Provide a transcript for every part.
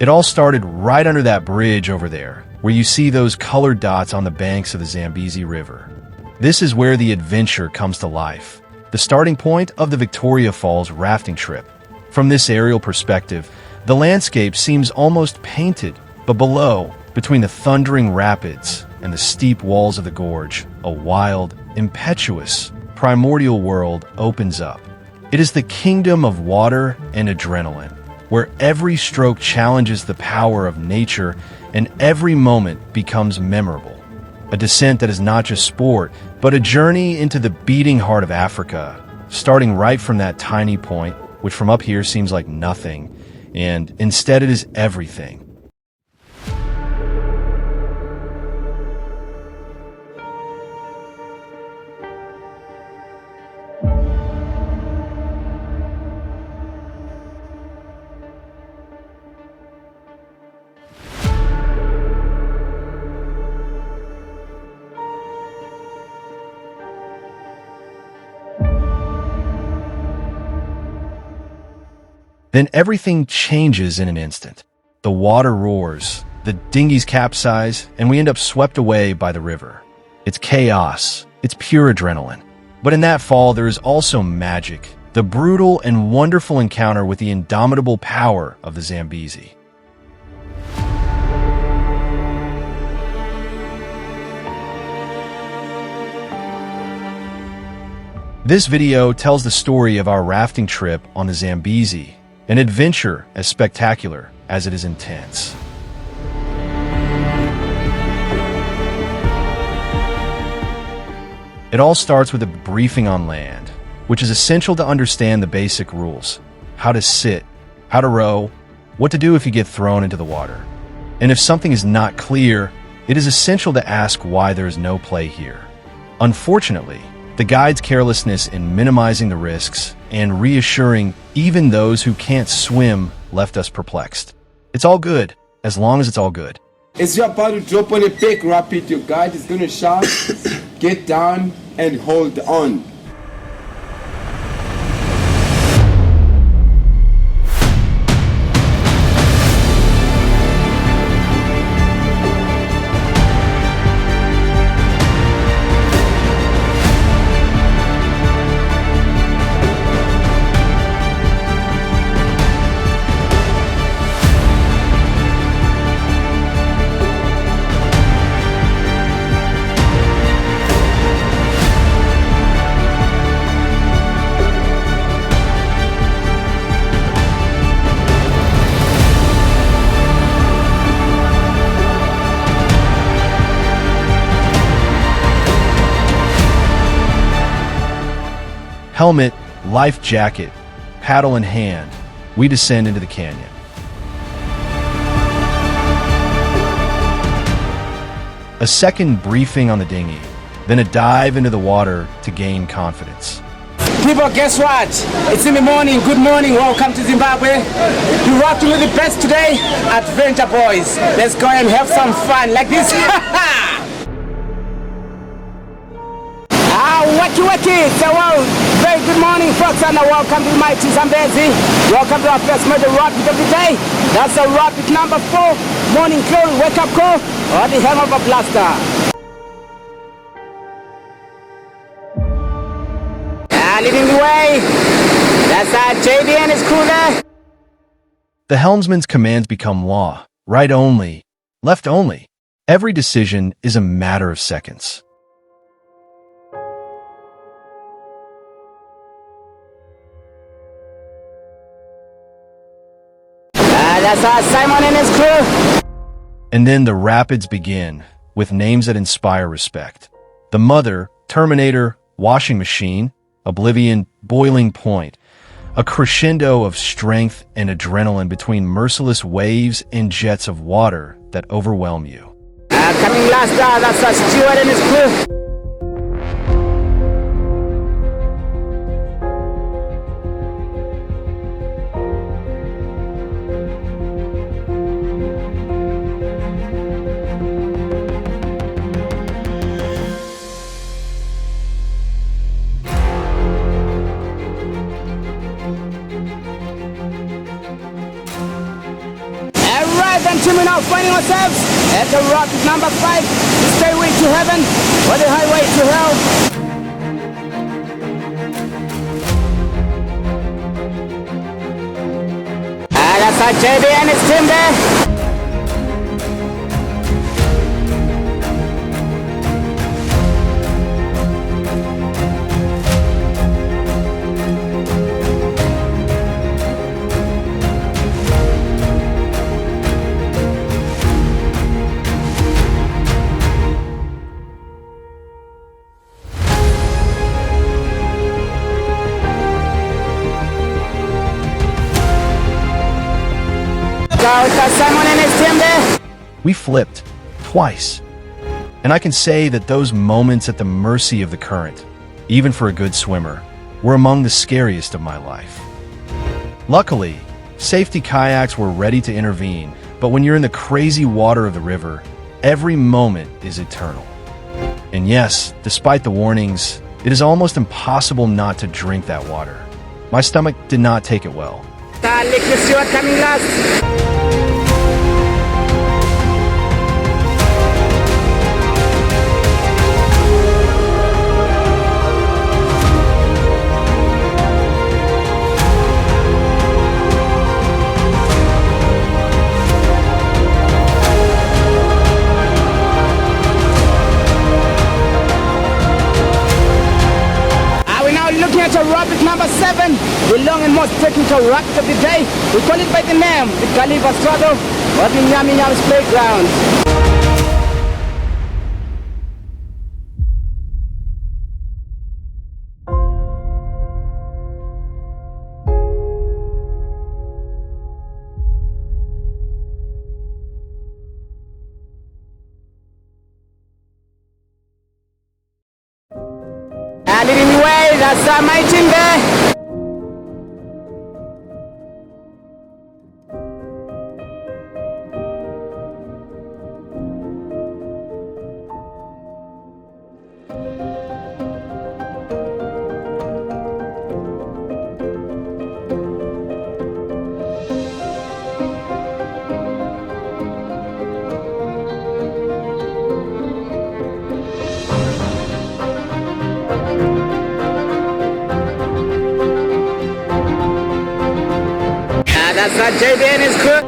It all started right under that bridge over there, where you see those colored dots on the banks of the Zambezi River. This is where the adventure comes to life, the starting point of the Victoria Falls rafting trip. From this aerial perspective, the landscape seems almost painted, but below, between the thundering rapids and the steep walls of the gorge, a wild, impetuous, primordial world opens up. It is the kingdom of water and adrenaline, where every stroke challenges the power of nature and every moment becomes memorable. A descent that is not just sport, but a journey into the beating heart of Africa, starting right from that tiny point, which from up here seems like nothing, and instead it is everything. Then everything changes in an instant. The water roars, the dinghies capsize, and we end up swept away by the river. It's chaos. It's pure adrenaline. But in that fall, there is also magic, the brutal and wonderful encounter with the indomitable power of the Zambezi. This video tells the story of our rafting trip on the Zambezi, an adventure as spectacular as it is intense. It all starts with a briefing on land, which is essential to understand the basic rules: how to sit, how to row, what to do if you get thrown into the water. And if something is not clear, it is essential to ask why there is no play here. Unfortunately, the guide's carelessness in minimizing the risks and reassuring even those who can't swim left us perplexed. It's all good, as long as it's all good. As you're about to drop on a big rapid, your guide is going to shout, get down and hold on. Helmet, life jacket, paddle in hand, we descend into the canyon. A second briefing on the dinghy, then a dive into the water to gain confidence. People, guess what? It's in the morning. Good morning. Welcome to Zimbabwe. You're rocking with the best today. Adventure boys. Let's go and have some fun like this. Wacky. So, very good morning, folks, and welcome to mighty Zambezi. Welcome to our first major rapid of the day. That's a rapid number 4. Morning glory, wake up call, or the helm of a blaster. Leading the way. That's our JD and his crew there. The helmsman's commands become law. Right only, left only. Every decision is a matter of seconds. That's our Simon and his crew. And then the rapids begin, with names that inspire respect. The Mother, Terminator, Washing Machine, Oblivion, Boiling Point. A crescendo of strength and adrenaline between merciless waves and jets of water that overwhelm you. Coming last, that's our Stewart and his crew. team, we're now finding ourselves at the rapid number 5, the stairway to heaven or the highway to hell. That's our JB and his team there. Simon and his team there. We flipped twice. And I can say that those moments at the mercy of the current, even for a good swimmer, were among the scariest of my life. Luckily, safety kayaks were ready to intervene, but when you're in the crazy water of the river, every moment is eternal. And yes, despite the warnings, it is almost impossible not to drink that water. My stomach did not take it well. Liquid Stewart coming last. Rapid number 7, the long and most technical rapid of the day. We call it by the name, the Galiva Struggle or the Nyami Nyam's Playground. And leading the way, that's my team there. That's not JB and his crew.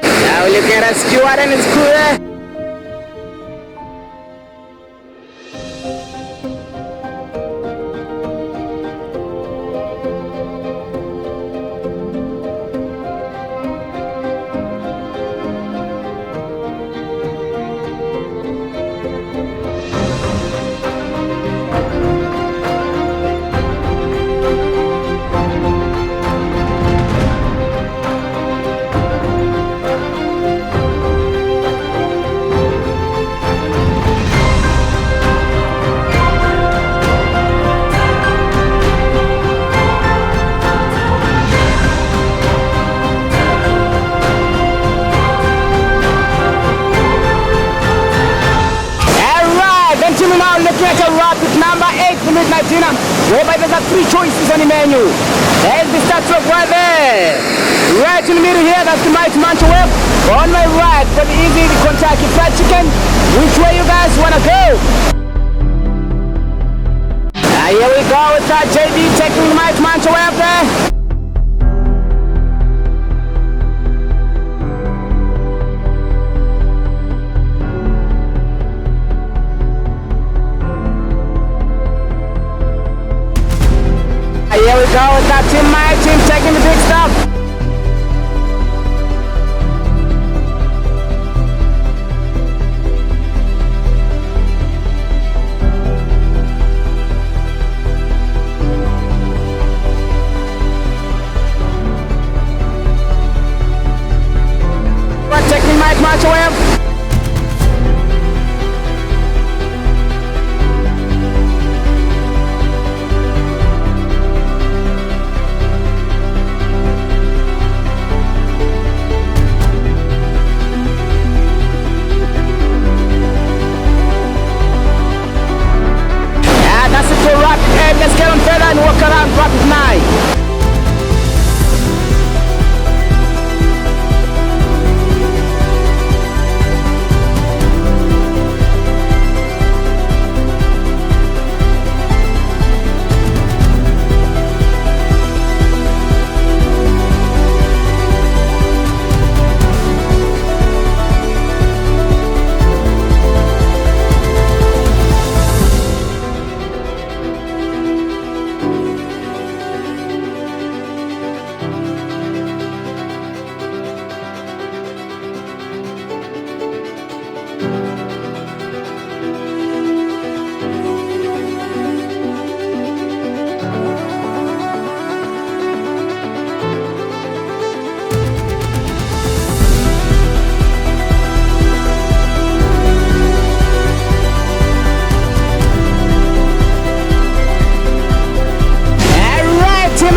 Now look at us, Stewart and his crew there. Looking at a rapid number 8 for midnight dinner, whereby there's 3 choices on the menu. There's the statue of right there. Right in the middle here, that's the mighty mancha web. On my right, for the easy, the Kentucky Fried Chicken. Which way you guys wanna go? Here we go with that JB taking the mighty mancha web there. Here we go with that team, my team taking the big stuff. We're taking my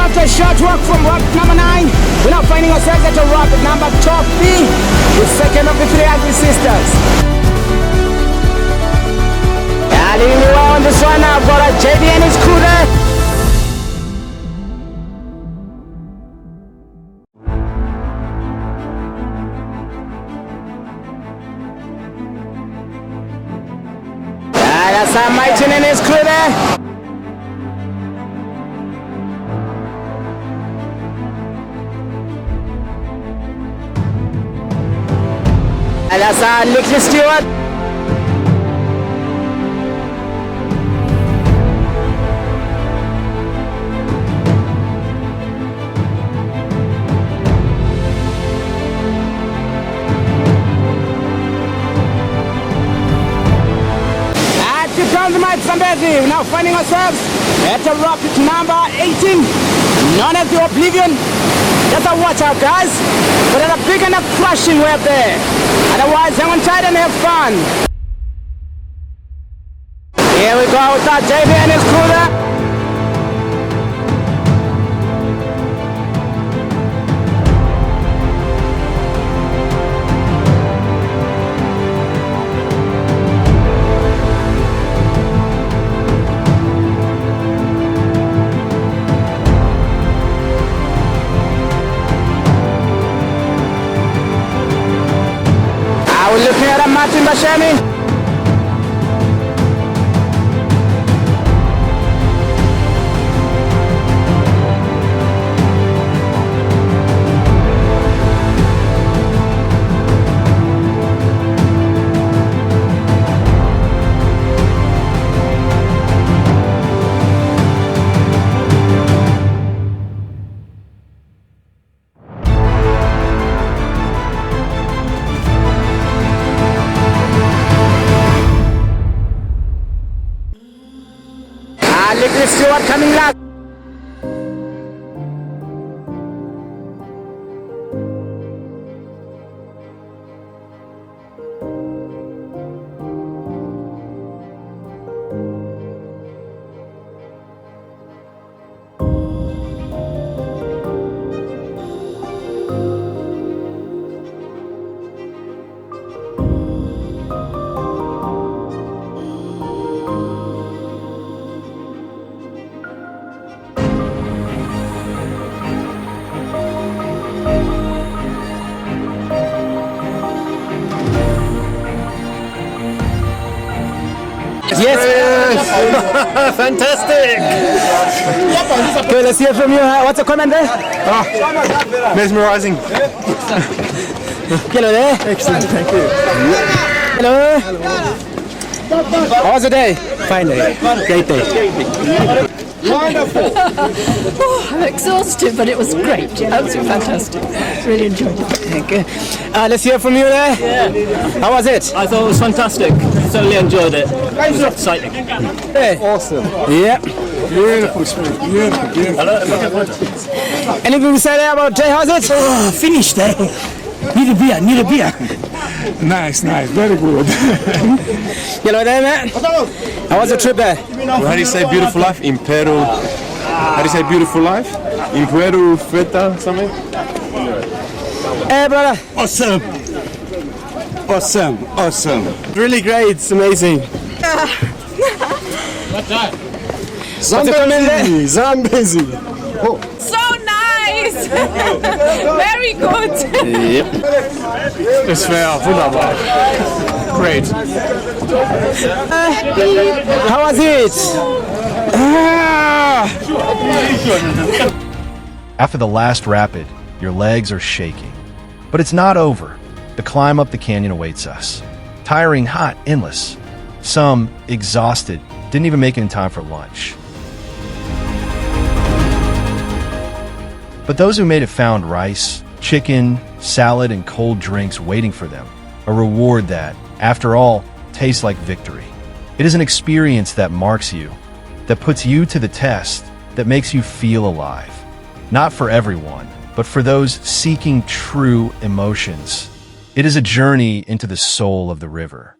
after a short walk from rapid number 9, we're now finding ourselves at a rapid number 12B, the second of the three ugly sisters. Leading me well on this one, I've got a JD and his crew there. That's our Martin and his crew there. And that's our Nicholas Stewart. Zambezi, we're now finding ourselves at a rapid number 18, known as the Oblivion. Just a watch out, guys. But at a big and a crushing wave there. Otherwise, hang on tight and have fun. Here we go with our JB and his crew there. We're looking at a Martin Bashami. Nicholas Stewart coming last. Yes, fantastic. Okay, let's hear from you. What's the comment there? Mesmerizing. Hello there. Excellent, thank you. Hello. How was the day? Fine day. Great day. Wonderful. I'm exhausted, but it was great. Absolutely fantastic. Really enjoyed it. Thank you. Let's hear from you there. Yeah. How was it? I thought it was fantastic. Thoroughly enjoyed it. It was exciting. Hey. Awesome. Yeah. Beautiful street. Beautiful. Anything to say there about Jay? How's it? Oh, finished, eh? Need a beer. Nice. Very good. Hello there, man. How was the trip there? How do you say beautiful life? In Peru. How do you say beautiful life? In Peru, feta, something? Hey, brother. Awesome. Really great. It's amazing. Zambezi. So nice! Very good! Es war wunderbar. Great. How was it? After the last rapid, your legs are shaking. But it's not over. The climb up the canyon awaits us. Tiring, hot, endless. Some, exhausted, didn't even make it in time for lunch. But those who made it found rice, chicken, salad, and cold drinks waiting for them. A reward that, after all, tastes like victory. It is an experience that marks you, that puts you to the test, that makes you feel alive. Not for everyone, but for those seeking true emotions. It is a journey into the soul of the river.